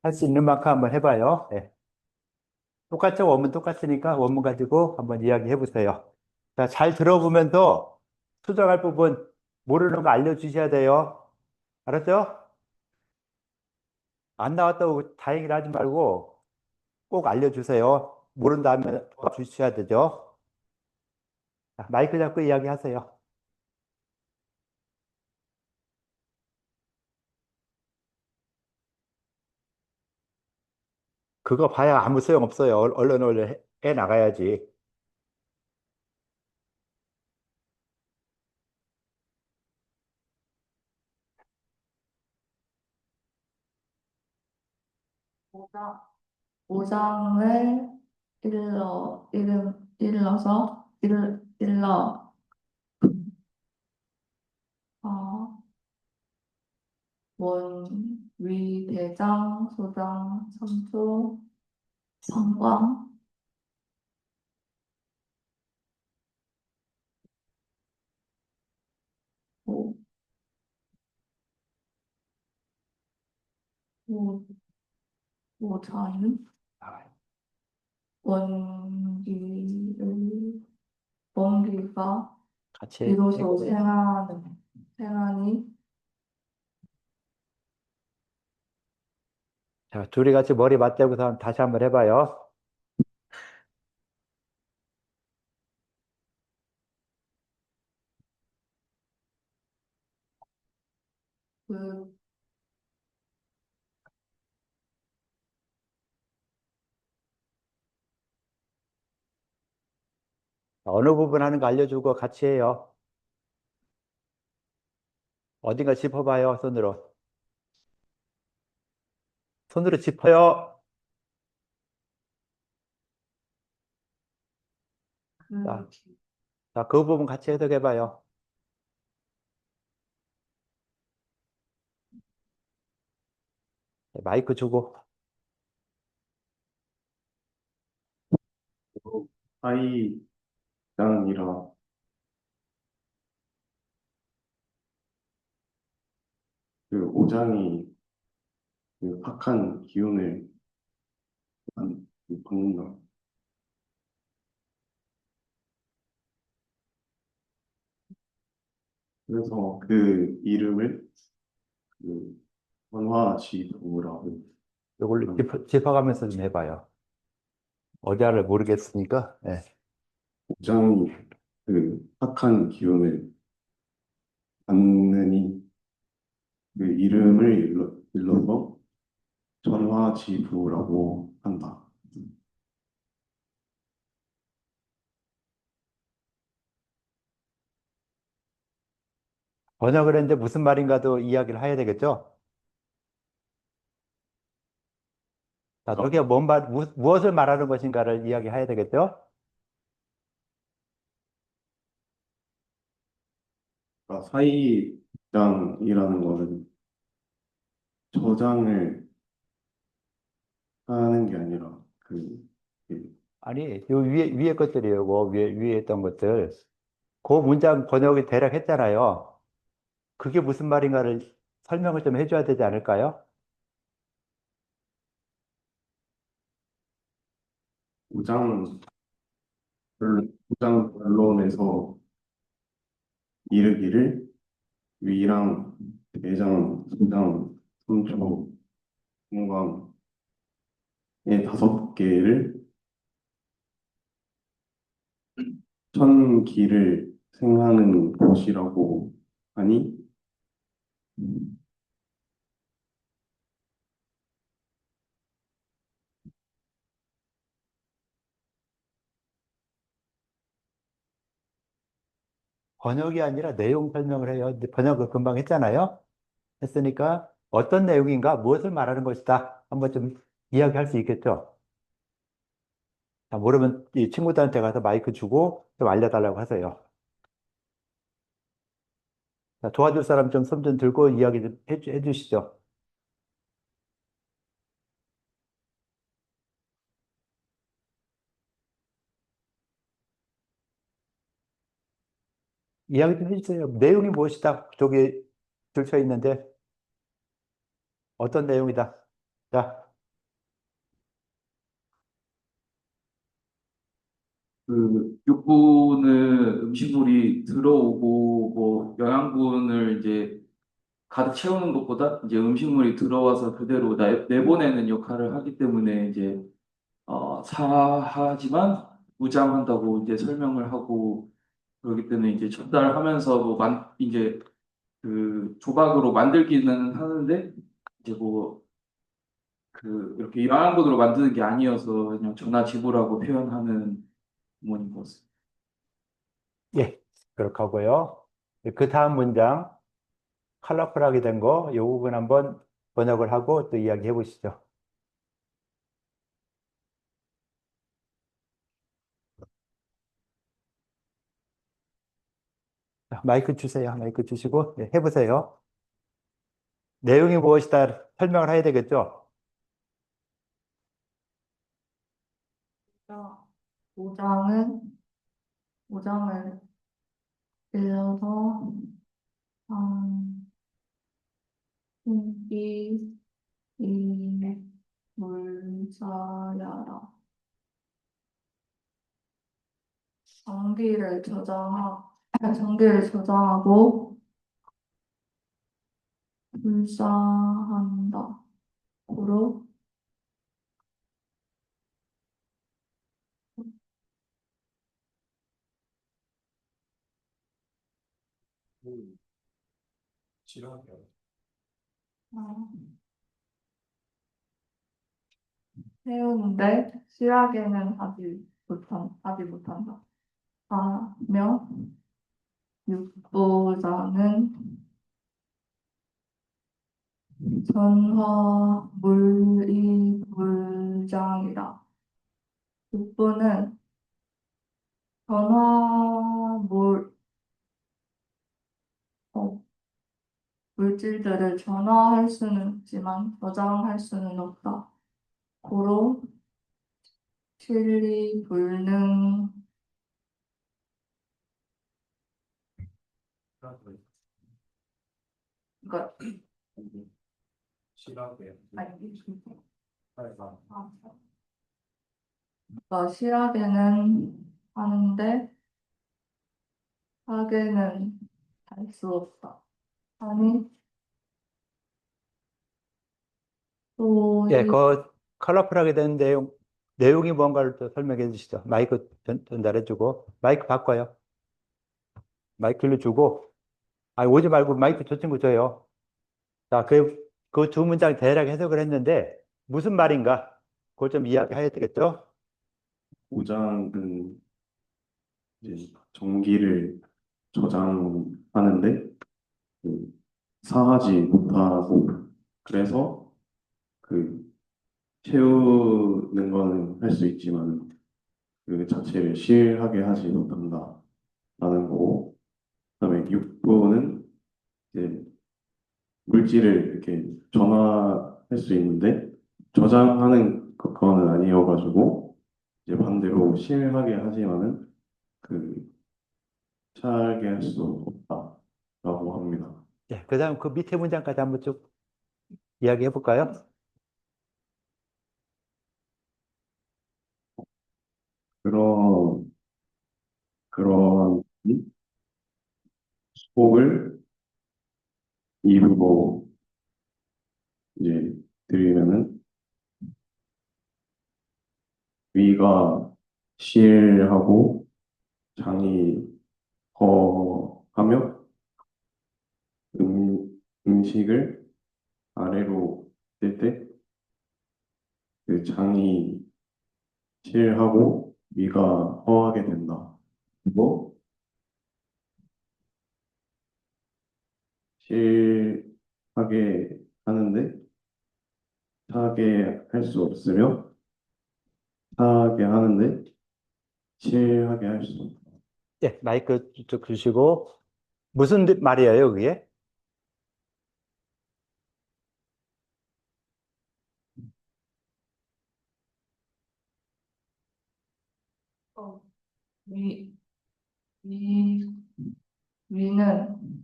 할 수 있는 만큼 한번 해봐요. 네. 똑같죠? 원문 똑같으니까 원문 가지고 한번 이야기해 보세요. 자, 잘 들어보면서 수정할 부분 모르는 거 알려주셔야 돼요. 알았죠? 안 나왔다고 다행이라 하지 말고 꼭 알려주세요. 모른다면 도와주셔야 되죠. 자, 마이크 잡고 이야기하세요. 그거 봐야 아무 소용 없어요. 얼른 해 나가야지. 오장, 오장을 일러서, 어, 위, 대장, 소장, 삼초, 상관, 오, 오, 오장이, 원기를, 원기가 같이 비로소 생하니, 자, 둘이 같이 머리 맞대고서 다시 한번 해봐요. 그, 어느 부분 하는 거 알려주고 같이 해요. 어딘가 짚어봐요, 손으로. 손으로 짚어요. 자, 그, 자, 그 부분 같이 해석해봐요. 네, 마이크 주고. 하이장이라 그 오장이 그 악한 기운을 받는다. 그래서 그 이름을 그 원화지도라고 이걸로 합니다. 짚어가면서 좀 해봐요. 어디야를 모르겠으니까. 네. 오장이 그 악한 기운을 받느니 그 이름을 일러서 전화지도라고 한다. 번역을 했는데 무슨 말인가도 이야기를 해야 되겠죠? 자, 저게 무엇을 말하는 것인가를 이야기해야 되겠죠? 그러니까 사이장이라는 거는 저장을 하는 게 아니라 그 아니, 요 위에 것들이에요. 뭐, 위에 했던 것들. 그 문장 번역이 대략 했잖아요. 그게 무슨 말인가를 설명을 좀 해줘야 되지 않을까요? 우장 우장 변론에서 이르기를 위랑 내장, 소장, 삼초, 공강의 5개를 천기를 생하는 곳이라고 하니 번역이 아니라 내용 설명을 해요. 근데 번역을 금방 했잖아요. 했으니까 어떤 내용인가, 무엇을 말하는 것이다. 한번 좀 이야기할 수 있겠죠. 자, 모르면 이 친구들한테 가서 마이크 주고 좀 알려달라고 하세요. 자, 도와줄 사람 좀 손 좀 들고 이야기 좀 해주시죠. 이야기 좀 해주세요. 내용이 무엇이다. 저기 들쳐 있는데 어떤 내용이다. 자, 그 육부는 음식물이 들어오고 뭐 영양분을 이제 가득 채우는 것보다 이제 음식물이 들어와서 그대로 내보내는 역할을 하기 때문에 이제 사하지만 무장한다고 이제 설명을 하고 그렇기 때문에 이제 전달하면서 뭐 이제 그 조각으로 만들기는 하는데 이제 뭐 그 이렇게 영양분으로 만드는 게 아니어서 그냥 전화지부라고 표현하는 부모님 같습니다. 예, 그렇게 하고요. 그 다음 문장, 컬러풀하게 된 거, 이 부분 한번 번역을 하고 또 이야기해 보시죠. 자, 마이크 주세요. 마이크 주시고, 예, 해보세요. 내용이 무엇이다 설명을 해야 되겠죠? 모장은, 모장을 빌려서, 신비, 이, 물자야라. 장비를 저장하고, 불사한다. 고로, 어, 세우는데, 실하게는 하지 못한다. 하며, 육보자는 전화물이물장이다. 육보는 전화물, 어, 물질들을 전화할 수는 있지만 저장할 수는 없다. 고로 실리 불능, 그러니까 아니, 그러니까 실하게는 하는데 하게는 할 수 없다. 아니 예, 또이 그 컬러풀하게 된 내용이 뭔가를 또 설명해 주시죠. 마이크 전달해 주고, 마이크 바꿔요. 마이크를 주고, 오지 말고 마이크 저 친구 줘요. 자, 그 두 문장 대략 해석을 했는데, 무슨 말인가? 그걸 좀 이야기해야 되겠죠? 오장은 이제 전기를 저장하는데 그 사하지 못하고 그래서 그 채우는 거는 할 수 있지만 그 자체를 실하게 하지 못한다라는 거고 그다음에 육부는 이제 물질을 이렇게 전화할 수 있는데 저장하는 그거는 아니어가지고 이제 반대로 실하게 하지만은 그 차게 할 수 없다라고 합니다. 예, 그 다음 그 밑에 문장까지 한번 쭉 이야기해 볼까요? 그런 수법을 이루고 이제 드리면은 위가 실하고 장이 허하며 음식을 아래로 뜰 때 그 장이 실하고 위가 허하게 된다. 그리고 실하게 하는데 차게 할 수 없으며 차게 하는데 실하게 할 수 없다. 예, 마이크 쭉 주시고, 무슨 말이에요, 그게? 위, 위, 위는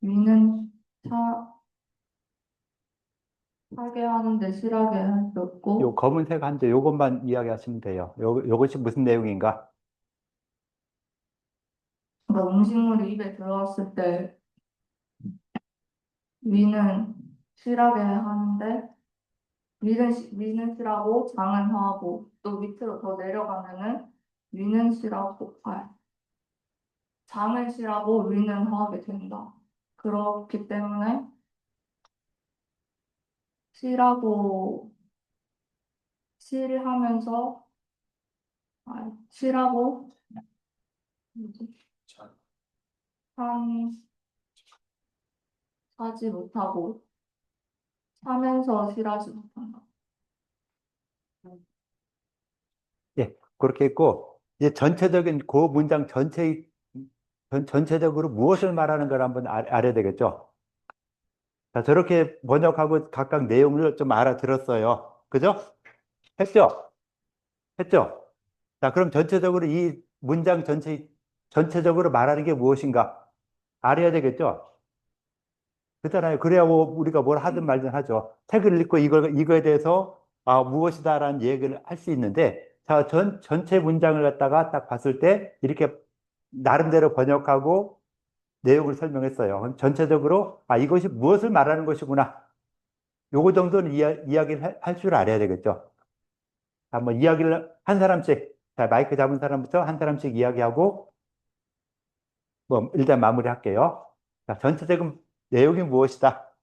위는 하게 하는데 실하게 할 수 요 없고, 검은색 한데 요것만 이야기하시면 돼요. 요것이 무슨 내용인가? 그러니까 음식물이 입에 들어왔을 때 위는 실하게 하는데, 위는 실하고 장은 화하고, 또 밑으로 더 내려가면은 위는 실하고, 장은 실하고 위는 화하게 된다. 그렇기 때문에 실하고 실하면서 실하고 뭐지? 자, 산 사지 못하고 사면서 실하지 못한다. 예, 그렇게 있고, 이제 전체적인 그 문장 전체적으로 무엇을 말하는 걸 한번 알아야 되겠죠? 자, 저렇게 번역하고 각각 내용을 좀 알아들었어요. 그죠? 했죠? 했죠? 자, 그럼 전체적으로 이 문장 전체적으로 말하는 게 무엇인가? 알아야 되겠죠? 그렇잖아요. 그래야 뭐 우리가 뭘 하든 말든 하죠. 책을 읽고 이거에 대해서 무엇이다라는 얘기를 할 수 있는데, 자, 전체 문장을 갖다가 딱 봤을 때 이렇게 나름대로 번역하고 내용을 설명했어요. 그럼 전체적으로 이것이 무엇을 말하는 것이구나. 요거 정도는 이야기를 할 줄 알아야 되겠죠. 한번 이야기를 한 사람씩, 자, 마이크 잡은 사람부터 한 사람씩 이야기하고, 뭐, 일단 마무리할게요. 자, 전체적인 내용이 무엇이다.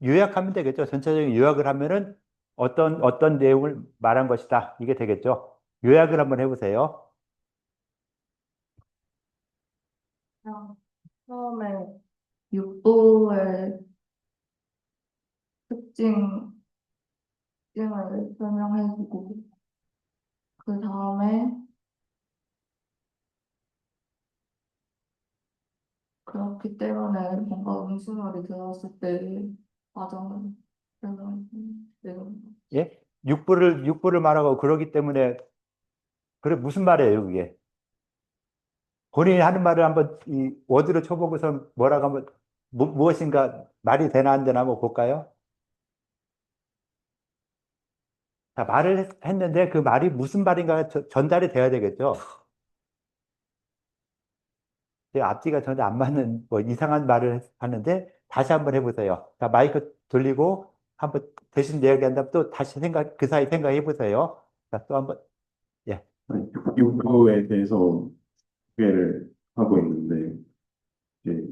요약하면 되겠죠. 전체적인 요약을 하면은 어떤 내용을 말한 것이다. 이게 되겠죠. 요약을 한번 해보세요. 그냥 처음에 육부의 특징을 설명해주고 그 다음에 그렇기 때문에 뭔가 음식물이 들어왔을 때 과정을 설명해주고 예? 육부를 말하고 그러기 때문에, 그래, 무슨 말이에요, 그게? 본인이 하는 말을 한번 이 워드로 쳐보고서 뭐라고 한번, 무엇인가 말이 되나 안 되나 한번 볼까요? 자, 말을 했는데 그 말이 무슨 말인가 전달이 돼야 되겠죠. 제 앞뒤가 전혀 안 맞는 뭐 이상한 말을 하는데 다시 한번 해보세요. 자, 마이크 돌리고 한번 대신 이야기한다면 또 다시 그 사이 생각해 보세요. 자, 또 한번, 예. 육부에 대해서 소개를 하고 있는데, 이제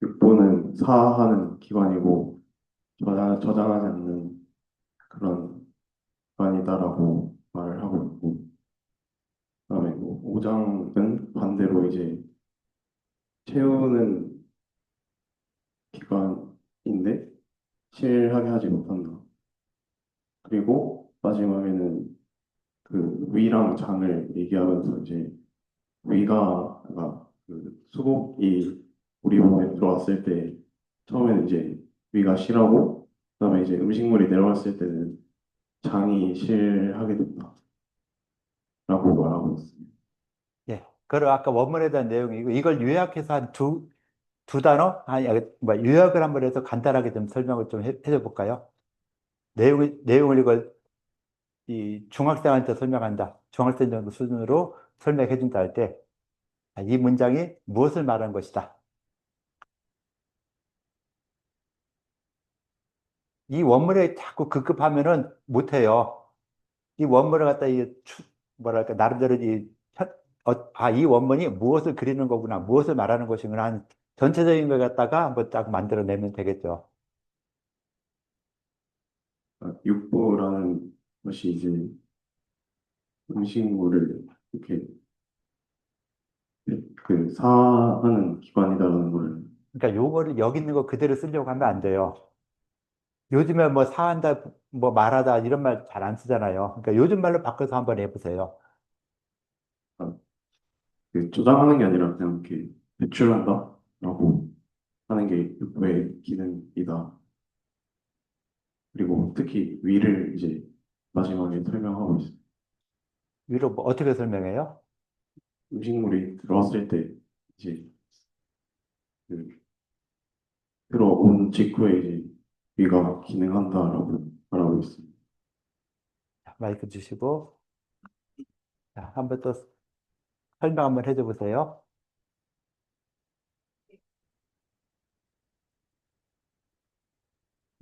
육부는 사하는 기관이고 저장하지 않는 그런 기관이다라고 말을 하고 있고, 그다음에 뭐 오장은 반대로 이제 채우는 기관인데 실하게 하지 못한다. 그리고 마지막에는 그 위랑 장을 얘기하면서 이제 그 수복이 우리 몸에 들어왔을 때 처음에는 이제 위가 실하고 그다음에 이제 음식물이 내려왔을 때는 장이 실하게 된다라고 말하고 있습니다. 예. 그리고 아까 원문에 대한 내용이고 이걸 요약해서 한 두 단어? 뭐 요약을 한번 해서 간단하게 좀 설명을 좀 해줘 볼까요? 내용을 이걸 이 중학생한테 설명한다. 중학생 정도 수준으로 설명해 준다 할 때, 이 문장이 무엇을 말하는 것이다. 이 원문에 자꾸 급급하면은 못해요. 이 원문을 갖다 뭐랄까 나름대로 이 원문이 무엇을 그리는 거구나, 무엇을 말하는 것이구나 한 전체적인 걸 갖다가 한번 딱 만들어내면 되겠죠. 육부라는 것이 이제 음식물을 이렇게 그 사하는 기관이다라는 걸. 그러니까 요거를 여기 있는 거 그대로 쓰려고 하면 안 돼요. 요즘에 뭐 사한다, 뭐 말하다 이런 말 잘 안 쓰잖아요. 그러니까 요즘 말로 바꿔서 한번 해보세요. 그 저장하는 게 아니라 그냥 이렇게 배출한다라고 하는 게 육부의 기능이다. 그리고 특히 위를 이제 마지막에 설명하고 있습니다. 위로 뭐 어떻게 설명해요? 음식물이 들어왔을 때 이제 그 들어온 직후에 이제 위가 기능한다라고 말하고 있습니다. 자, 마이크 주시고, 자, 한번 또 설명 한번 해줘 보세요.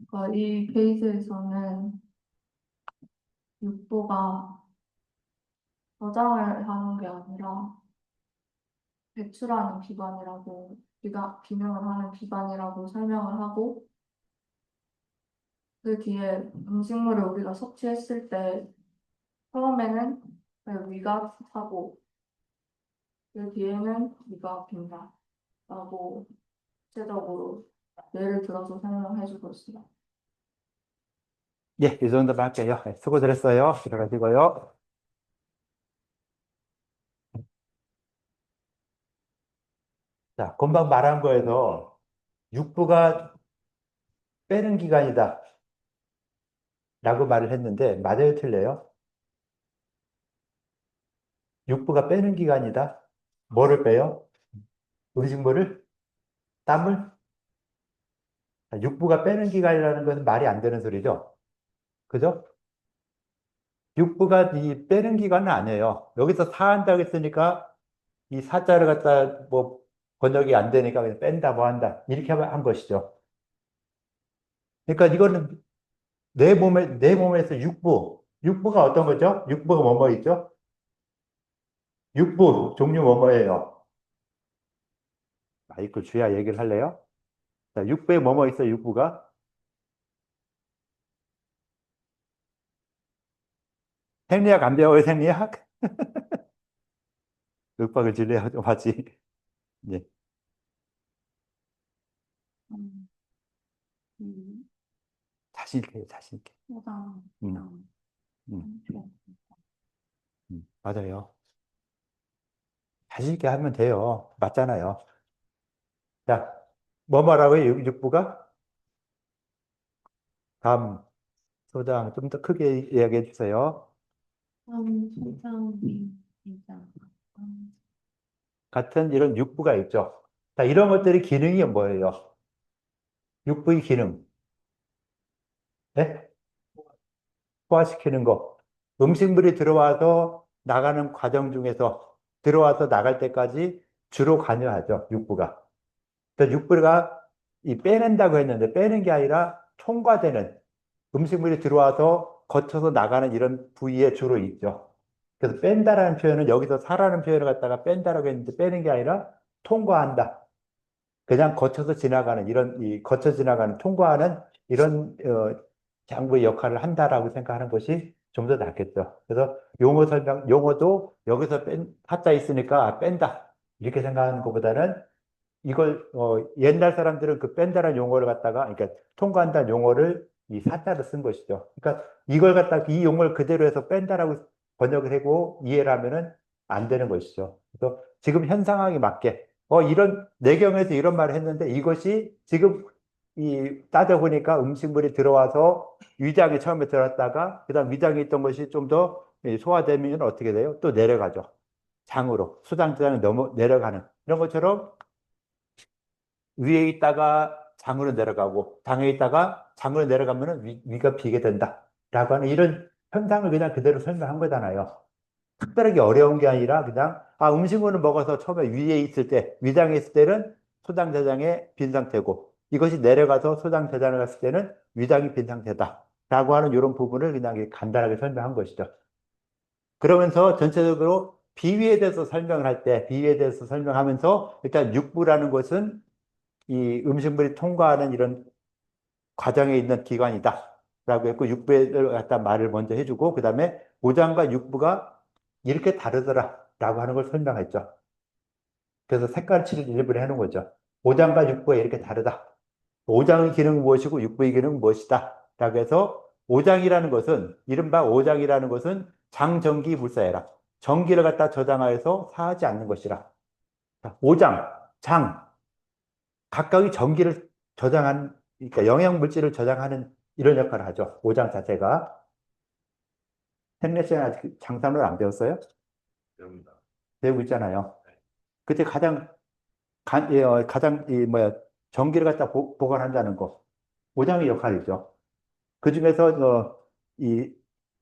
그러니까 이 페이지에서는 육부가 저장을 하는 게 아니라 배출하는 기관이라고, 기능을 하는 기관이라고 설명을 하고, 그 뒤에 음식물을 우리가 섭취했을 때 처음에는 위가 타고 그 뒤에는 위가 빈다라고 구체적으로 예를 들어서 설명해주고 있습니다. 예, 이 정도만 할게요. 예, 수고들 했어요. 들어가시고요. 자, 금방 말한 거에서 육부가 빼는 기관이다 라고 말을 했는데, 맞아요, 틀려요? 육부가 빼는 기관이다. 뭐를 빼요? 음식물을? 땀을? 자, 육부가 빼는 기관이라는 것은 말이 안 되는 소리죠. 그죠? 육부가 이 빼는 기관은 아니에요. 여기서 사한다고 했으니까 이 사자를 갖다 뭐 번역이 안 되니까 그냥 뺀다 뭐 한다 이렇게 한 것이죠. 그러니까 이거는 내 몸에서 육부가 어떤 거죠? 육부가 뭐뭐 있죠? 육부 종류 뭐뭐예요? 마이크 주야 얘기를 할래요? 자, 육부에 뭐뭐 있어요? 육부가 생리학 안 배워요? 생리학? 윽박을 질래요? 좀 하지. 예. 음, 음, 자신 있게 해요, 자신 있게. 소장, 음, 장, 음, 장, 맞아요. 자신 있게 하면 돼요. 맞잖아요. 자, 뭐뭐라고요? 육부가? 다음 소장 좀 더 크게 이야기해 주세요. 소장, 장, 같은 이런 육부가 있죠. 자, 이런 것들이 기능이 뭐예요? 육부의 기능. 네? 소화시키는 거. 음식물이 들어와서 나가는 과정 중에서 들어와서 나갈 때까지 주로 관여하죠. 육부가. 그래서 육부가 이 빼낸다고 했는데 빼는 게 아니라 통과되는 음식물이 들어와서 거쳐서 나가는 이런 부위에 주로 있죠. 그래서 뺀다라는 표현은 여기서 사라는 표현을 갖다가 뺀다라고 했는데 빼는 게 아니라 통과한다. 그냥 거쳐서 지나가는 이런 이 거쳐 지나가는 통과하는 이런 장부의 역할을 한다라고 생각하는 것이 좀 더 낫겠죠. 그래서 용어 설명 용어도 여기서 타자 있으니까 뺀다 이렇게 생각하는 것보다는 이걸 옛날 사람들은 그 뺀다라는 용어를 갖다가 그러니까 통과한다는 용어를 이 사자로 쓴 것이죠. 그러니까 이걸 갖다가 이 용어를 그대로 해서 뺀다라고 번역을 하고 이해를 하면은 안 되는 것이죠. 그래서 지금 현 상황에 맞게 이런 내경에서 이런 말을 했는데 이것이 지금 이 따져보니까 음식물이 들어와서 위장에 처음에 들어왔다가 그다음 위장에 있던 것이 좀 더 소화되면 어떻게 돼요? 또 내려가죠. 장으로 수장장에 넘어 내려가는 이런 것처럼 위에 있다가 장으로 내려가고 장에 있다가 장으로 내려가면 위가 비게 된다라고 하는 이런 현상을 그냥 그대로 설명한 거잖아요. 특별하게 어려운 게 아니라 그냥 음식물을 먹어서 처음에 위에 있을 때 위장에 있을 때는 소장 대장에 빈 상태고 이것이 내려가서 소장 대장을 갔을 때는 위장이 빈 상태다라고 하는 이런 부분을 그냥 간단하게 설명한 것이죠. 그러면서 전체적으로 비위에 대해서 설명을 할 때 비위에 대해서 설명하면서 일단 육부라는 것은 이 음식물이 통과하는 이런 과정에 있는 기관이다. 라고 했고, 육부를 갖다 말을 먼저 해주고, 그 다음에 오장과 육부가 이렇게 다르더라. 라고 하는 걸 설명했죠. 그래서 색깔치를 일부러 해놓은 거죠. 오장과 육부가 이렇게 다르다. 오장의 기능은 무엇이고, 육부의 기능은 무엇이다. 라고 해서, 오장이라는 것은, 이른바 오장이라는 것은 장전기 불사해라. 전기를 갖다 저장하여서 사하지 않는 것이라. 자, 오장, 장, 각각의 전기를 저장한, 그러니까 영양 물질을 저장하는 이런 역할을 하죠. 오장 자체가. 생리학은 아직 장산을 안 배웠어요? 배우고 있잖아요. 그때 가장, 가장, 이, 뭐야, 전기를 갖다 보관한다는 거. 오장의 역할이죠. 그 중에서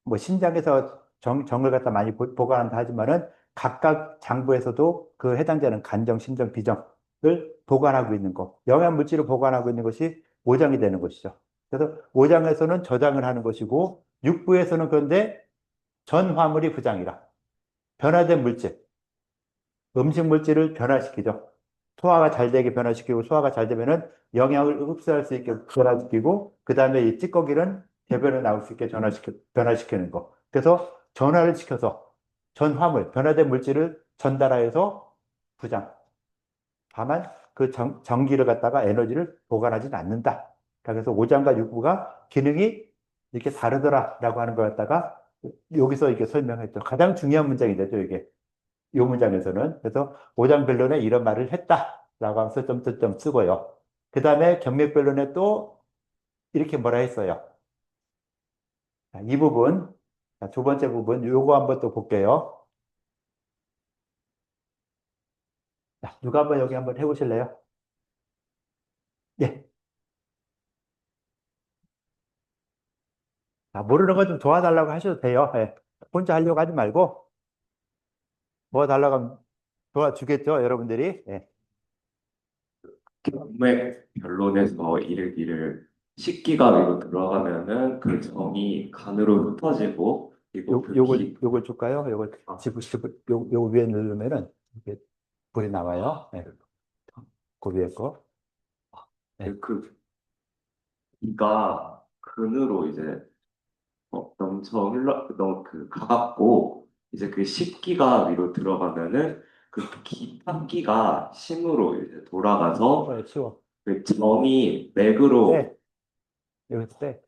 뭐 심장에서 정을 갖다 많이 보관한다 하지만은 각각 장부에서도 그 해당되는 간정, 신정, 비정을 보관하고 있는 거, 영양 물질을 보관하고 있는 것이 오장이 되는 것이죠. 그래서 오장에서는 저장을 하는 것이고 육부에서는 그런데 전화물이 부장이라 변화된 물질, 음식 물질을 변화시키죠. 소화가 잘 되게 변화시키고 소화가 잘 되면은 영양을 흡수할 수 있게 변화시키고 그 다음에 이 찌꺼기는 대변에 나올 수 있게 변화시키는 거. 그래서 전화를 시켜서 전화물, 변화된 물질을 전달하여서 부장. 다만 그 전기를 갖다가 에너지를 보관하지는 않는다. 그래서 오장과 육부가 기능이 이렇게 다르더라라고 하는 걸 갖다가 여기서 이렇게 설명했죠. 가장 중요한 문장이 되죠, 이게. 이 문장에서는. 그래서 오장변론에 이런 말을 했다라고 하면서 점점점 쓰고요. 그 다음에 경맥변론에 또 이렇게 뭐라 했어요. 자, 이 부분, 자, 두 번째 부분, 요거 한번 또 볼게요. 자, 누가 한번 여기 한번 해보실래요? 예. 자, 모르는 거 좀 도와달라고 하셔도 돼요. 예. 혼자 하려고 하지 말고, 도와달라고 하면 도와주겠죠, 여러분들이. 예. 경맥 변론에서 이르기를 식기가 위로 들어가면은 그 정이 간으로 흩어지고 그리고 그 요걸 줄까요? 요걸 요 위에 누르면은 이게 불이 나와요. 예. 그 위에 거. 네. 그 기가 근으로 이제 넘쳐 흘러 그 가깝고 이제 그 식기가 위로 들어가면은 그 합기가 심으로 이제 돌아가서 치워요, 치워. 그 정이 맥으로 네. 여기서 떼.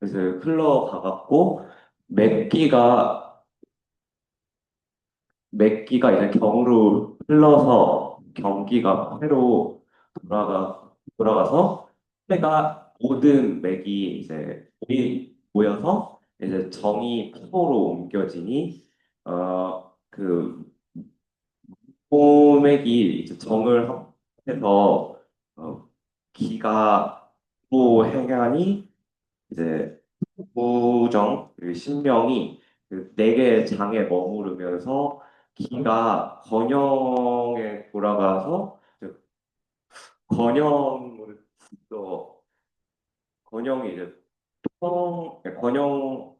이제 흘러가갖고 맥기가 맥기가 이제 경으로 흘러서 경기가 폐로 돌아가서 폐가 모든 맥이 이제 모여서 이제 정이 피로 옮겨지니 그 포맥이 이제 정을 합해서 기가 또 행하니 이제 부정 그리고 신명이 그네 개의 장에 머무르면서 기가 건영에 돌아가서 건영을 또 건영이 이제 건영이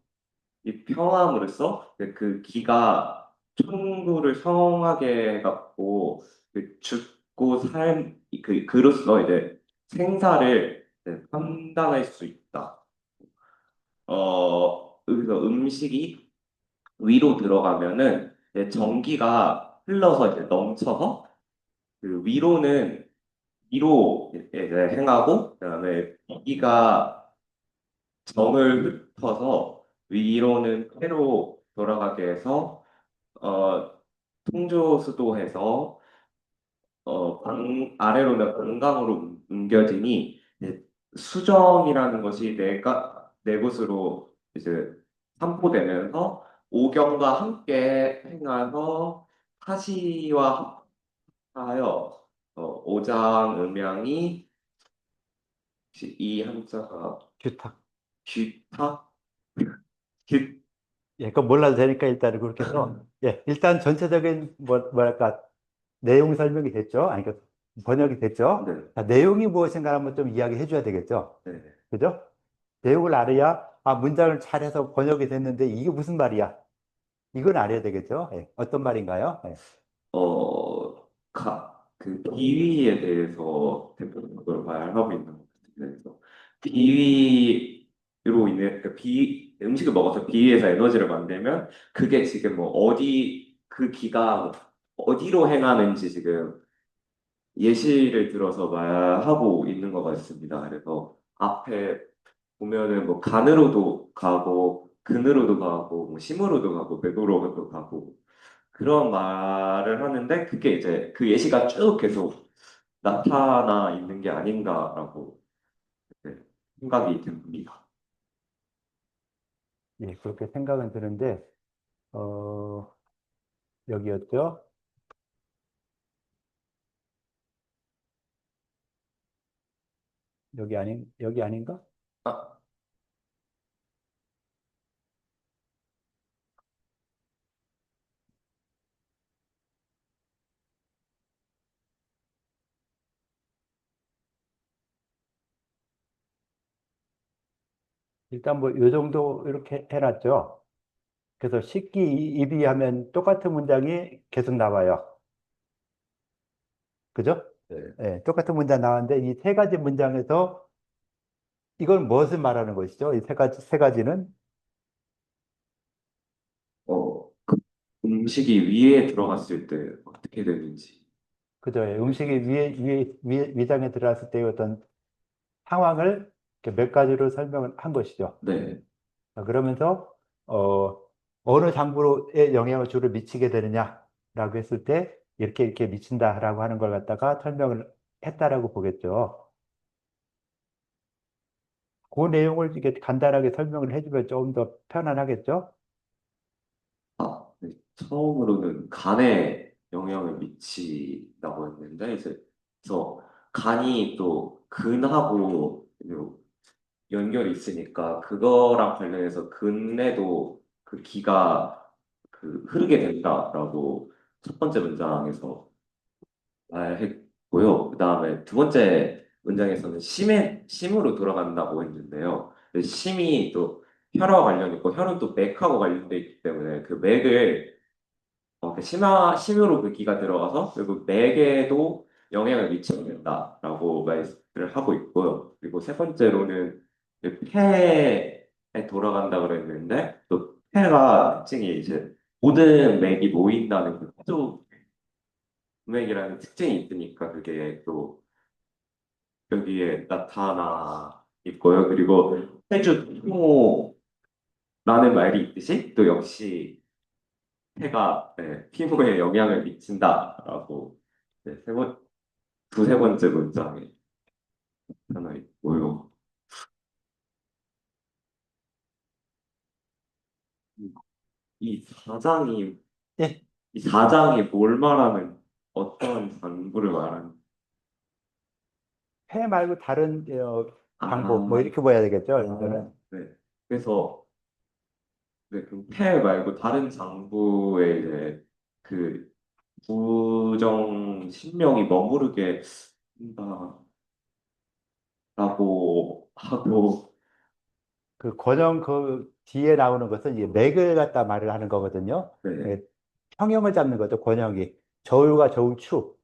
평함으로써 그 기가 충구를 성하게 해갖고 그 죽고 삶 그로써 이제 생사를 이제 판단할 수 있다. 여기서 음식이 위로 들어가면은 이제 전기가 흘러서 이제 넘쳐서 그 위로 이제 행하고 그다음에 기가 정을 흩어서 위로는 폐로 돌아가게 해서 어, 통조수도해서 아래로는 건강으로 옮겨지니 이제 수정이라는 것이 네 곳으로 이제 산포되면서 오경과 함께 행하여 타시와 합하여 오장 음양이 혹시 이 한자가 규탁. 귀탁 귀 예, 그건 몰라도 되니까 일단은 그렇게 해서, 예, 일단 전체적인, 뭐랄까, 내용 설명이 됐죠? 아니, 그 번역이 됐죠? 네, 자, 내용이 무엇인가 한번 좀 이야기해 줘야 되겠죠? 네. 그죠? 내용을 알아야, 아, 문장을 잘해서 번역이 됐는데 이게 무슨 말이야? 이건 알아야 되겠죠? 예, 어떤 말인가요? 예. 그 비위에 대해서 대표적으로 말하고 있는 것 같아요. 그래서 비위로 인해 음식을 먹어서 비위에서 에너지를 만들면 그게 지금 뭐 그 기가 어디로 행하는지 지금 예시를 들어서 말하고 있는 것 같습니다. 그래서 앞에 보면은 뭐 간으로도 가고 근으로도 가고 뭐 심으로도 가고 맥으로도 가고 그런 말을 하는데 그게 이제 그 예시가 쭉 계속 나타나 있는 게 아닌가라고 네, 생각이 듭니다. 예, 그렇게 생각은 드는데, 어, 여기였죠? 여기 아닌가? 아, 일단 뭐 요 정도 이렇게 해놨죠. 그래서 식기 입이 하면 똑같은 문장이 계속 나와요. 그죠? 네. 예, 똑같은 문장 나왔는데 이 세 가지 문장에서 이건 무엇을 말하는 것이죠? 이 세 가지는 그 음식이 위에 들어갔을 때 어떻게 되는지. 그죠? 예, 음식이 위장에 들어갔을 때의 어떤 상황을 이렇게 몇 가지로 설명을 한 것이죠. 네. 자, 그러면서 어, 어느 장부에 영향을 주로 미치게 되느냐라고 했을 때 이렇게 미친다라고 하는 걸 갖다가 설명을 했다라고 보겠죠. 그 내용을 이렇게 간단하게 설명을 해주면 좀 더 편안하겠죠? 네. 처음으로는 간에 영향을 미친다고 했는데, 이제, 그래서 간이 또 근하고 연결이 있으니까, 그거랑 관련해서 근에도 그 기가 흐르게 된다라고 첫 번째 문장에서 말했고요. 그 다음에 두 번째 문장에서는 심으로 돌아간다고 했는데요. 근데 심이 또 혈화와 관련 있고, 혈은 또 맥하고 관련돼 있기 때문에 그 맥을 심으로 그 기가 들어가서 그리고 맥에도 영향을 미치게 된다라고 말씀을 하고 있고요. 그리고 세 번째로는 그 폐에 돌아간다 그랬는데 또 폐가 특징이 이제 모든 맥이 모인다는 그 맥이라는 특징이 있으니까 그게 또 여기에 나타나 있고요. 그리고 해주 피모라는 말이 있듯이 또 역시 해가 피부에 영향을 미친다라고 두세 번째 문장에 하나 있고요. 이 이 사장이 예, 이 사장이 뭘 말하는 어떤 장부를 말하는 회 말고 다른 장부 뭐 아, 이렇게 봐야 되겠죠? 이거는. 네. 그래서 그폐 말고 다른 장부에 이제 그 부정 신명이 머무르게 한다라고 하고 그 권형 그 뒤에 나오는 것은 이제 맥을 갖다 말을 하는 거거든요. 네. 예, 평형을 잡는 거죠, 권형이. 저울과 저울추,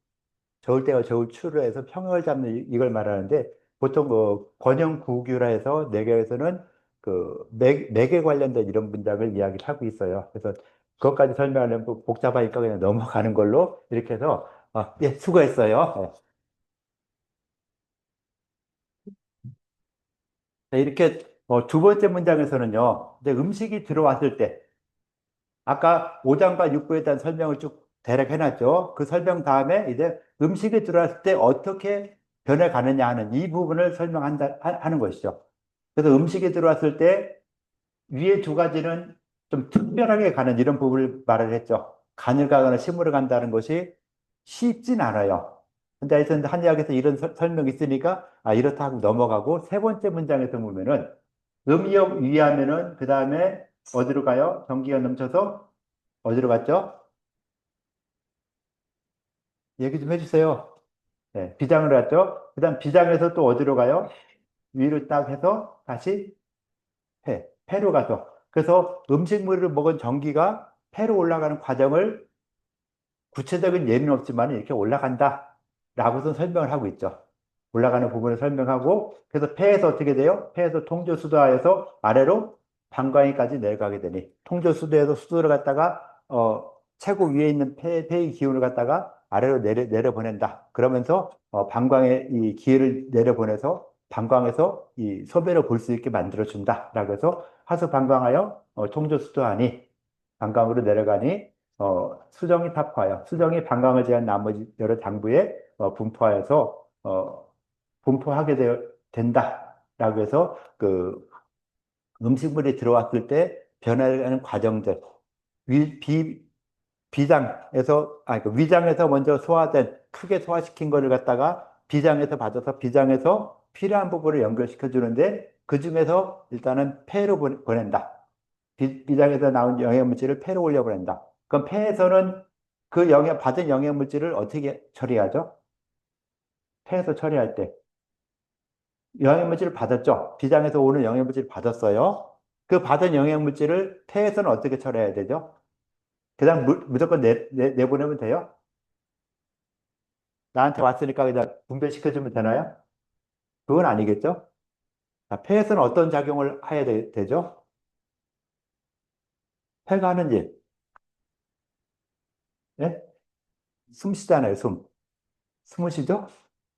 저울대와 저울추를 해서 평형을 잡는 이걸 말하는데 보통 그 권형 구규라 해서 내계에서는 그 맥에 관련된 이런 문장을 이야기를 하고 있어요. 그래서 그것까지 설명하려면 또 복잡하니까 그냥 넘어가는 걸로 이렇게 해서 예, 수고했어요. 예. 자, 이렇게 두 번째 문장에서는요, 이제 음식이 들어왔을 때 아까 5장과 6부에 대한 설명을 쭉 대략 해놨죠. 그 설명 다음에 이제 음식이 들어왔을 때 어떻게 변해가느냐 하는 이 부분을 하는 것이죠. 그래서 음식이 들어왔을 때 위에 두 가지는 좀 특별하게 가는 이런 부분을 말을 했죠. 간을 가거나 심으러 간다는 것이 쉽진 않아요. 근데 하여튼 한 이야기에서 이런 설명이 있으니까 이렇다 하고 넘어가고 세 번째 문장에서 보면은 음이역 위하면은 그 다음에 어디로 가요? 전기가 넘쳐서 어디로 갔죠? 얘기 좀 해주세요. 네, 비장으로 갔죠? 그 다음 비장에서 또 어디로 가요? 위로 딱 해서 다시 폐로 가서. 그래서 음식물을 먹은 전기가 폐로 올라가는 과정을 구체적인 예는 없지만 이렇게 올라간다. 라고서 설명을 하고 있죠. 올라가는 부분을 설명하고, 그래서 폐에서 어떻게 돼요? 폐에서 통조수도하에서 아래로 방광위까지 내려가게 되니, 통조수도에서 수도를 갖다가, 최고 위에 있는 폐의 기운을 갖다가 아래로 내려보낸다. 그러면서, 방광의 이 기회를 내려보내서 방광에서 이 소변을 볼 수 있게 만들어준다. 라고 해서 하수 방광하여 통조수도하니, 방광으로 내려가니, 수정이 탑화하여 수정이 방광을 제한 나머지 여러 장부에 분포하여서 분포하게 된다라고 해서 그 음식물이 들어왔을 때 변화하는 과정들 위, 비, 비장에서 그 위장에서 먼저 소화된 크게 소화시킨 거를 갖다가 비장에서 받아서 비장에서 필요한 부분을 연결시켜 주는데 그 중에서 일단은 폐로 보낸다. 비장에서 나온 영양물질을 폐로 올려보낸다. 그럼 폐에서는 그 받은 영양물질을 어떻게 처리하죠? 폐에서 처리할 때 영양물질을 받았죠. 비장에서 오는 영양물질을 받았어요. 그 받은 영양물질을 폐에서는 어떻게 처리해야 되죠? 그냥 무조건 내보내면 돼요? 나한테 왔으니까 그냥 분배시켜주면 되나요? 그건 아니겠죠? 자, 폐에서는 어떤 작용을 해야 되죠? 폐가 하는 일, 예? 숨 쉬잖아요, 숨. 숨을 쉬죠?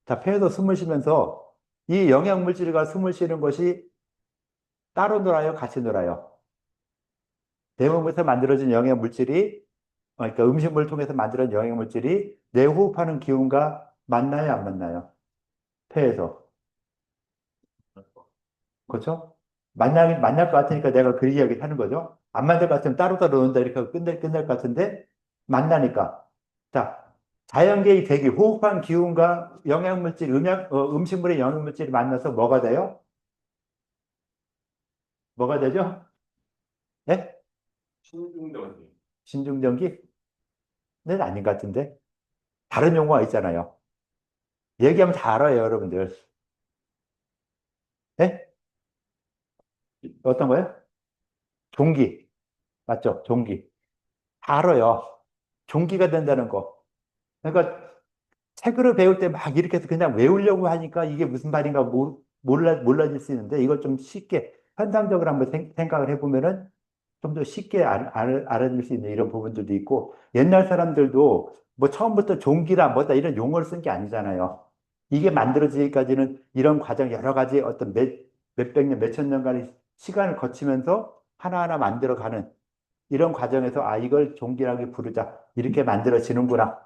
자, 폐에서 숨을 쉬면서 이 영양물질과 숨을 쉬는 것이 따로 놀아요, 같이 놀아요? 내 몸에서 만들어진 영양물질이, 그러니까 음식물을 통해서 만들어진 영양물질이 내 호흡하는 기운과 맞나요, 안 맞나요? 폐에서. 그렇죠? 만날 것 같으니까 내가 그 이야기 하는 거죠. 안 만날 것 같으면 따로따로 논다 이렇게 하고 끝날 것 같은데 만나니까. 자, 자연계의 대기, 호흡한 기운과 영양물질, 음식물의 영양물질이 만나서 뭐가 돼요? 뭐가 되죠? 예? 신중전이. 신중전기? 는 아닌 것 같은데. 다른 용어가 있잖아요. 얘기하면 다 알아요, 여러분들. 예? 어떤 거요? 종기. 맞죠? 종기. 다 알아요. 종기가 된다는 거. 그러니까 책으로 배울 때 막 이렇게 해서 그냥 외우려고 하니까 이게 무슨 말인가 몰라질 수 있는데 이걸 좀 쉽게 현상적으로 한번 생각을 해보면은 좀 더 쉽게 알아낼 수 있는 이런 부분들도 있고 옛날 사람들도 뭐 처음부터 종기라 뭐다 이런 용어를 쓴 게 아니잖아요. 이게 만들어지기까지는 이런 과정 여러 가지 어떤 몇백 년, 몇천 년간의 시간을 거치면서 하나하나 만들어가는 이런 과정에서 아 이걸 종기라고 부르자 이렇게 만들어지는구나.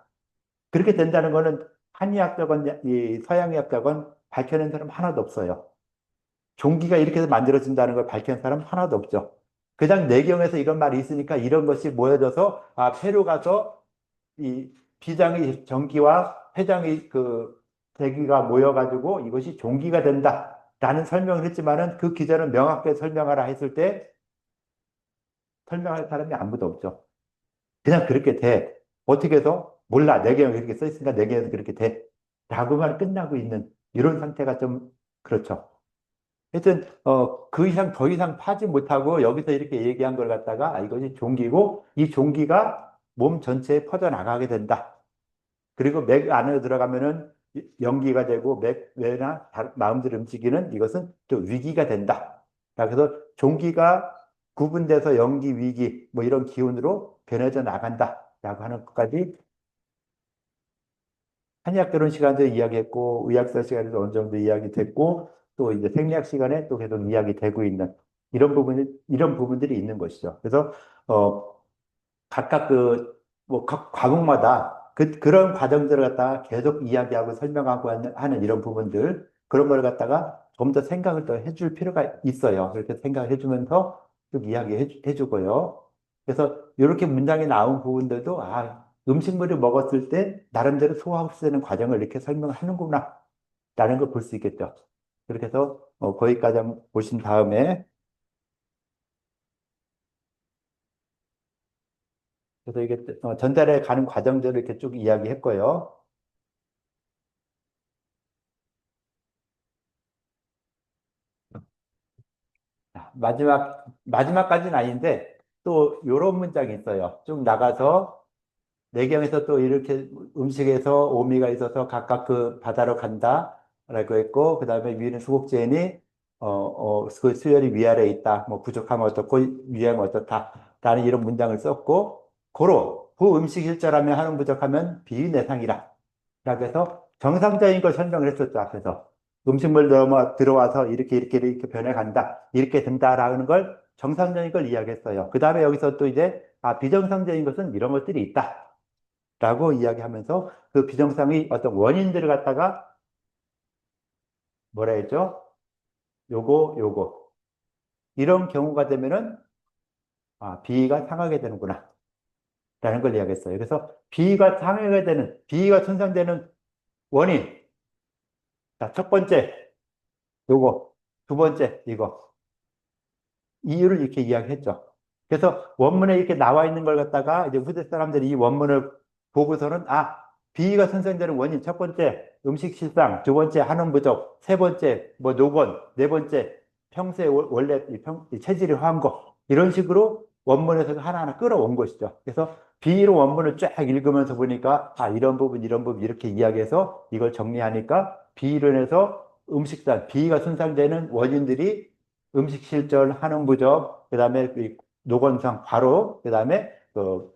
그렇게 된다는 거는 한의학자건 이 서양의학자건 밝혀낸 사람 하나도 없어요. 종기가 이렇게 해서 만들어진다는 걸 밝힌 사람 하나도 없죠. 그냥 내경에서 이런 말이 있으니까 이런 것이 모여져서 아 폐로 가서 이 비장의 전기와 폐장의 그 대기가 모여가지고 이것이 종기가 된다라는 설명을 했지만은 그 기자는 명확하게 설명하라 했을 때 설명할 사람이 아무도 없죠. 그냥 그렇게 돼. 어떻게 해서? 몰라. 내경에 그렇게 써 있으니까 내경에서 그렇게 돼. 라고만 끝나고 있는 이런 상태가 좀 그렇죠. 하여튼 그 이상 더 이상 파지 못하고 여기서 이렇게 얘기한 걸 갖다가 아, 이것이 종기고 이 종기가 몸 전체에 퍼져나가게 된다. 그리고 맥 안으로 들어가면은 연기가 되고 맥 외나 마음대로 움직이는 이것은 또 위기가 된다. 자, 그래서 종기가 구분돼서 연기, 위기 뭐 이런 기운으로 변해져 나간다라고 하는 것까지 한의학개론 시간도 이야기했고 의학서 시간에도 어느 정도 이야기됐고 또 이제 생리학 시간에 또 계속 이야기되고 있는 이런 부분들이 있는 것이죠. 그래서 어 각각 뭐 각 과목마다 그런 과정들을 갖다가 계속 이야기하고 설명하고 하는 이런 부분들 그런 걸 갖다가 좀 더 생각을 더 해줄 필요가 있어요. 그렇게 생각을 해주면서 쭉 해주고요. 그래서 이렇게 문장이 나온 부분들도 아 음식물을 먹었을 때 나름대로 소화흡수되는 과정을 이렇게 설명을 하는구나 라는 걸 볼 수 있겠죠. 그렇게 해서 거기까지 한번 보신 다음에 그래서 이게 전달해 가는 과정들을 이렇게 쭉 이야기했고요. 자, 마지막까지는 아닌데 또 이런 문장이 있어요. 쭉 나가서 내경에서 또 이렇게 음식에서 오미가 있어서 각각 그 바다로 간다라고 했고 그 다음에 위는 수국제니 그 수열이 위아래에 있다. 뭐 부족하면 어떻고 위하면 어떻다라는 이런 문장을 썼고 고로 그 음식 일절하면 한음 부족하면 비내상이라 라고 해서 정상적인 걸 설명을 했었죠 앞에서 음식물 들어와서 이렇게 변해간다 이렇게 된다라는 걸 정상적인 걸 이야기했어요. 그 다음에 여기서 또 이제 아 비정상적인 것은 이런 것들이 있다. 라고 이야기하면서 그 비정상의 어떤 원인들을 갖다가 뭐라 했죠? 요거. 이런 경우가 되면은, 아, 비위가 상하게 되는구나. 라는 걸 이야기했어요. 그래서 비위가 손상되는 원인. 자, 첫 번째, 요거. 두 번째, 이거. 이유를 이렇게 이야기했죠. 그래서 원문에 이렇게 나와 있는 걸 갖다가 이제 후대 사람들이 이 원문을 보고서는 비위가 손상되는 원인 첫 번째 음식 실상, 두 번째 한원 부족, 세 번째 뭐 노건, 네 번째 평소에 원래 이 체질이 화한 거 이런 식으로 원문에서 하나하나 끌어온 것이죠. 그래서 비위로 원문을 쫙 읽으면서 보니까 이런 부분 이렇게 이야기해서 이걸 정리하니까 비위로 인해서 음식상 비위가 손상되는 원인들이 음식 실절, 한원 부족, 그다음에 노건상 과로, 그다음에 그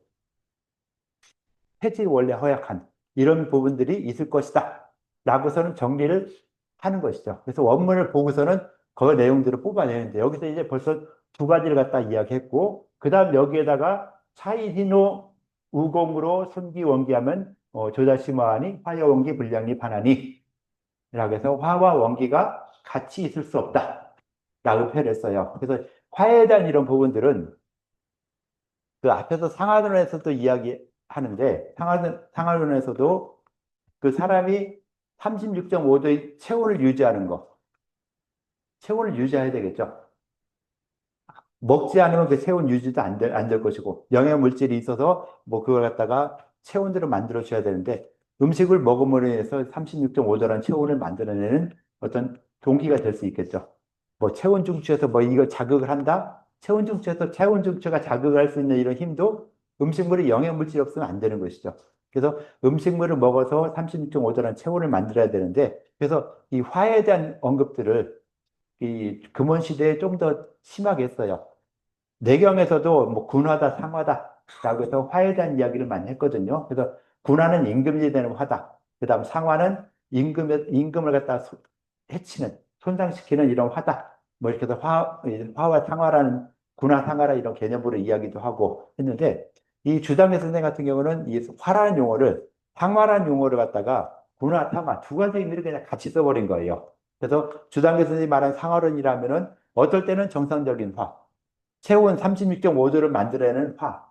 체질 원래 허약한 이런 부분들이 있을 것이다. 라고서는 정리를 하는 것이죠. 그래서 원문을 보고서는 그 내용들을 뽑아내는데 여기서 이제 벌써 두 가지를 갖다 이야기했고 그다음 여기에다가 차이히노 우공으로 손기원기하면 조자시마하니 화여원기 불량리 반하니 라고 해서 화와 원기가 같이 있을 수 없다. 라고 표현했어요. 그래서 화에 대한 이런 부분들은 그 앞에서 상하론에서도 이야기하는데 상하론에서도 그 사람이 36.5도의 체온을 유지하는 거, 체온을 유지해야 되겠죠. 먹지 않으면 그 체온 유지도 안 될 것이고 영양 물질이 있어서 뭐 그걸 갖다가 체온들을 만들어 줘야 되는데 음식을 먹음으로 해서 36.5도라는 체온을 만들어내는 어떤 동기가 될 수 있겠죠. 뭐 체온 중추에서 뭐 이거 자극을 한다? 체온 중추에서 체온 중추가 자극을 할 수 있는 이런 힘도 음식물에 영양 물질이 없으면 안 되는 것이죠. 그래서 음식물을 먹어서 36.5도라는 체온을 만들어야 되는데 그래서 이 화에 대한 언급들을 이 금원 시대에 좀 더 심하게 했어요. 내경에서도 뭐 군화다, 상화다라고 해서 화에 대한 이야기를 많이 했거든요. 그래서 군화는 임금이 되는 화다. 그다음 상화는 임금을 갖다 해치는, 손상시키는 이런 화다. 뭐 이렇게 해서 화와 상화라는 군화, 상화라 이런 개념으로 이야기도 하고 했는데 이 주당의 선생 같은 경우는 이 화라는 용어를 상화라는 용어를 갖다가 군화, 상화 두 가지 의미를 그냥 같이 써버린 거예요. 그래서 주당의 선생이 말한 상화론이라면은 어떨 때는 정상적인 화, 체온 36.5도를 만들어내는 화.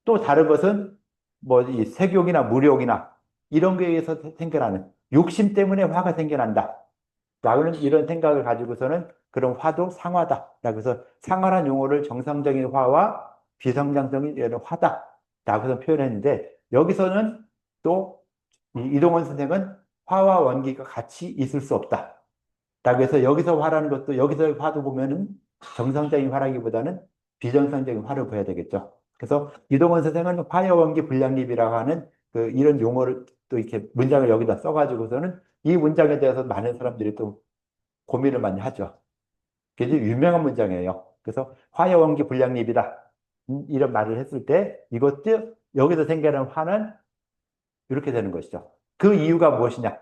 또 다른 것은 뭐 이 색욕이나 무력이나 이런 거에 의해서 생겨나는 욕심 때문에 화가 생겨난다. 라는 이런 생각을 가지고서는 그런 화도 상화다. 라고 해서 상화란 용어를 정상적인 화와 비정상적인 이런 화다. 라고 해서 표현했는데 여기서는 또 이동원 선생은 화와 원기가 같이 있을 수 없다. 라고 해서 여기서 화라는 것도 여기서 화도 보면은 정상적인 화라기보다는 비정상적인 화를 보여야 되겠죠. 그래서 이동원 선생은 화여원기 불량립이라고 하는 이런 용어를 또 이렇게 문장을 여기다 써가지고서는 이 문장에 대해서 많은 사람들이 또 고민을 많이 하죠. 굉장히 유명한 문장이에요. 그래서 화여원기 불량립이다. 이런 말을 했을 때 이것도 여기서 생겨나는 화는 이렇게 되는 것이죠. 그 이유가 무엇이냐?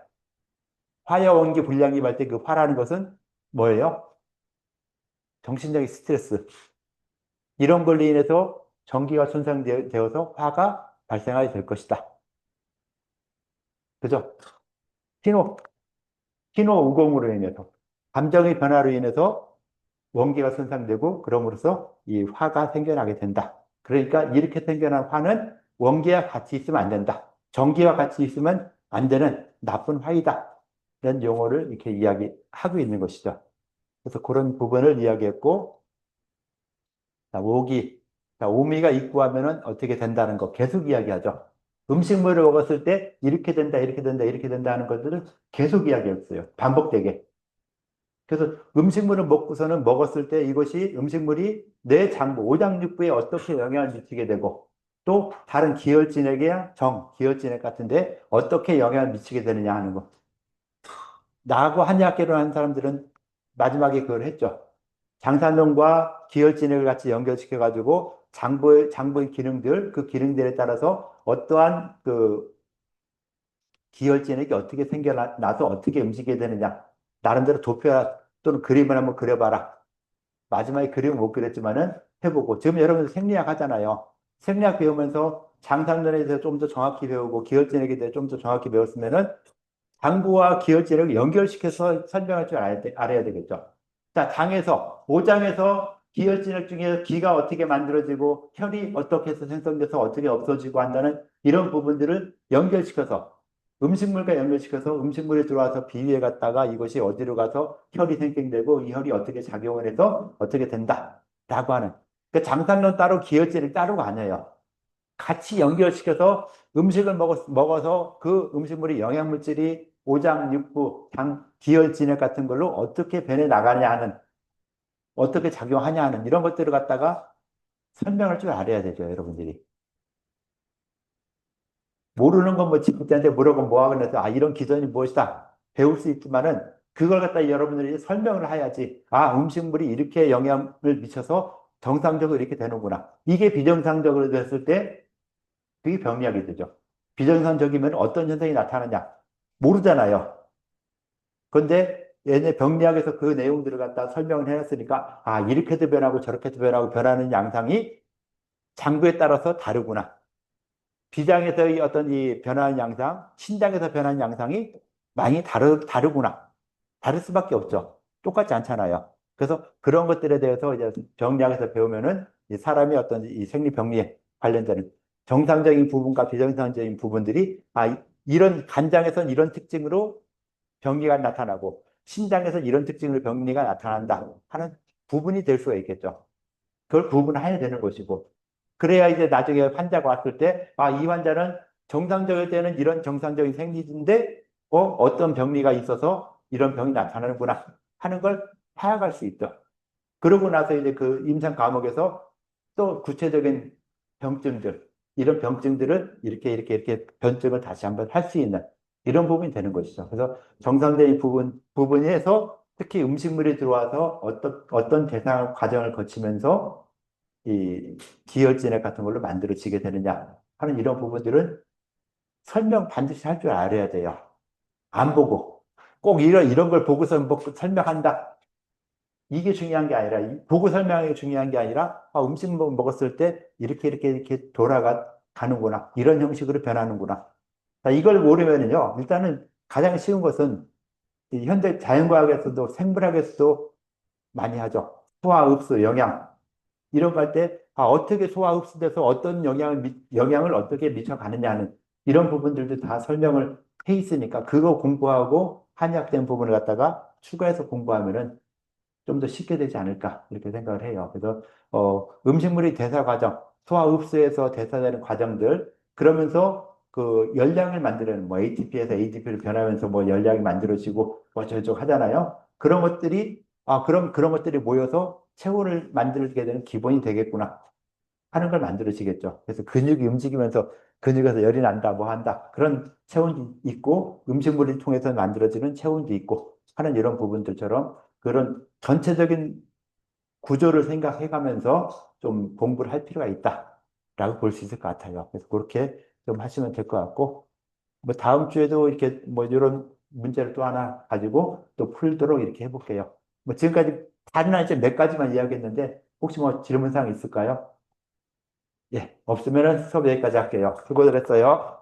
화여원기 불량립 할 때 그 화라는 것은 뭐예요? 정신적인 스트레스. 이런 걸로 인해서 전기가 손상되어서 화가 발생하게 될 것이다. 그죠? 신호 우공으로 인해서, 감정의 변화로 인해서 원기가 손상되고, 그럼으로써 이 화가 생겨나게 된다. 그러니까 이렇게 생겨난 화는 원기와 같이 있으면 안 된다. 전기와 같이 있으면 안 되는 나쁜 화이다. 이런 용어를 이렇게 이야기하고 있는 것이죠. 그래서 그런 부분을 이야기했고, 자, 오기. 자, 오미가 있고 하면은 어떻게 된다는 거 계속 이야기하죠. 음식물을 먹었을 때 이렇게 된다, 이렇게 된다, 이렇게 된다 하는 것들을 계속 이야기했어요. 반복되게. 그래서 음식물을 먹고서는 먹었을 때 이것이 음식물이 내 장부, 오장육부에 어떻게 영향을 미치게 되고 또 다른 기혈진액의 기혈진액 같은데 어떻게 영향을 미치게 되느냐 하는 거. 나하고 한의학계로 하는 사람들은 마지막에 그걸 했죠. 장산동과 기혈진액을 같이 연결시켜가지고 장부의 기능들, 그 기능들에 따라서 어떠한 기혈진액이 어떻게 생겨나서 어떻게 움직이게 되느냐. 나름대로 도표야 또는 그림을 한번 그려봐라. 마지막에 그림을 못 그렸지만은 해보고. 지금 여러분 생리학 하잖아요. 생리학 배우면서 장산론에 대해서 좀 더 정확히 배우고 기혈진액에 대해서 좀 더 정확히 배웠으면은 장부와 기혈진액을 연결시켜서 설명할 줄 알아야 되겠죠. 자, 오장에서 기혈진액 중에 기가 어떻게 만들어지고 혈이 어떻게 해서 생성돼서 어떻게 없어지고 한다는 이런 부분들을 연결시켜서 음식물과 연결시켜서 음식물이 들어와서 비위에 갔다가 이것이 어디로 가서 혈이 생성되고 이 혈이 어떻게 작용을 해서 어떻게 된다라고 하는 그 장상론 따로 기혈질을 따로가 아니에요. 같이 연결시켜서 음식을 먹어서 그 음식물이 영양물질이 오장, 육부, 장, 기혈, 진액 같은 걸로 어떻게 변해 나가냐 하는 어떻게 작용하냐 하는 이런 것들을 갖다가 설명할 줄 알아야 되죠, 여러분들이. 모르는 건 뭐 집부터한테 물어보면 뭐하고 그래서 아 이런 기전이 무엇이다 배울 수 있지만은 그걸 갖다 여러분들이 설명을 해야지 아 음식물이 이렇게 영향을 미쳐서 정상적으로 이렇게 되는구나 이게 비정상적으로 됐을 때 그게 병리학이 되죠. 비정상적이면 어떤 현상이 나타나냐 모르잖아요. 그런데 얘네 병리학에서 그 내용들을 갖다 설명을 해놨으니까 아 이렇게도 변하고 저렇게도 변하고 변하는 양상이 장부에 따라서 다르구나. 비장에서의 어떤 이 변하는 양상, 신장에서 변하는 양상이 많이 다르구나. 다를 수밖에 없죠. 똑같지 않잖아요. 그래서 그런 것들에 대해서 이제 병리학에서 배우면은 이 사람이 어떤 이 생리병리에 관련되는 정상적인 부분과 비정상적인 부분들이 이런 간장에서는 이런 특징으로 병리가 나타나고 신장에서는 이런 특징으로 병리가 나타난다 하는 부분이 될 수가 있겠죠. 그걸 구분해야 되는 것이고 그래야 이제 나중에 환자가 왔을 때, 이 환자는 정상적일 때는 이런 정상적인 생리인데, 어떤 병리가 있어서 이런 병이 나타나는구나 하는 걸 파악할 수 있죠. 그러고 나서 이제 그 임상 과목에서 또 구체적인 병증들, 이런 병증들을 이렇게 변증을 다시 한번 할 수 있는 이런 부분이 되는 것이죠. 그래서 정상적인 부분에서 특히 음식물이 들어와서 어떤 대상 과정을 거치면서 이 기혈진액 같은 걸로 만들어지게 되느냐 하는 이런 부분들은 설명 반드시 할 줄 알아야 돼요. 안 보고 꼭 이런 걸 보고서 설명한다. 이게 중요한 게 아니라 보고 설명하는 게 중요한 게 아니라 음식 먹었을 때 이렇게 돌아가는구나. 이런 형식으로 변하는구나. 자, 이걸 모르면요. 일단은 가장 쉬운 것은 이 현대 자연과학에서도 생물학에서도 많이 하죠. 소화, 흡수, 영양. 이런 거 할 때, 어떻게 소화 흡수돼서 어떤 영향을 어떻게 미쳐가느냐는 이런 부분들도 다 설명을 해 있으니까 그거 공부하고 한약된 부분을 갖다가 추가해서 공부하면은 좀 더 쉽게 되지 않을까 이렇게 생각을 해요. 그래서 음식물이 대사 과정, 소화 흡수에서 대사되는 과정들 그러면서 그 열량을 만드는 뭐 ATP에서 ADP로 변하면서 뭐 열량이 만들어지고 뭐 저쪽 하잖아요. 그런 것들이 그런 것들이 모여서 체온을 만들게 되는 기본이 되겠구나 하는 걸 만들어지겠죠. 그래서 근육이 움직이면서 근육에서 열이 난다, 뭐 한다. 그런 체온이 있고 음식물을 통해서 만들어지는 체온도 있고 하는 이런 부분들처럼 그런 전체적인 구조를 생각해 가면서 좀 공부를 할 필요가 있다라고 볼 수 있을 것 같아요. 그래서 그렇게 좀 하시면 될 것 같고, 뭐 다음 주에도 이렇게 뭐 이런 문제를 또 하나 가지고 또 풀도록 이렇게 해볼게요. 뭐 지금까지 다른 이제 몇 가지만 이야기했는데 혹시 뭐 질문사항 있을까요? 예, 없으면 수업 여기까지 할게요. 수고들 했어요.